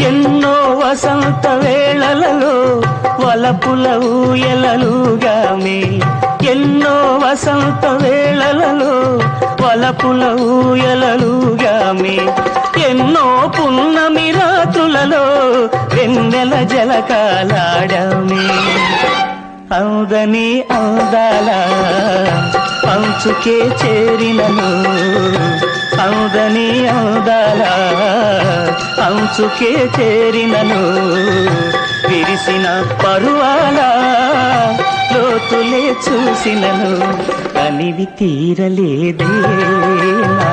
ఎన్నో వసంత వేళలలో వలపుల ఊయలలుగామే, ఎన్నో వసంత వేళలలో వలపుల ఊయలలుగామే, ఎన్నో పున్నమి రాత్రులలో వెన్నెల జలకాలాడమే. అందని అందాల అంచుకే చేరినను, అందని అందాల అంచుకే చేరినను, విరిసిన పరువాల లోతులే చూసినను, కనివి తీరలేదే నా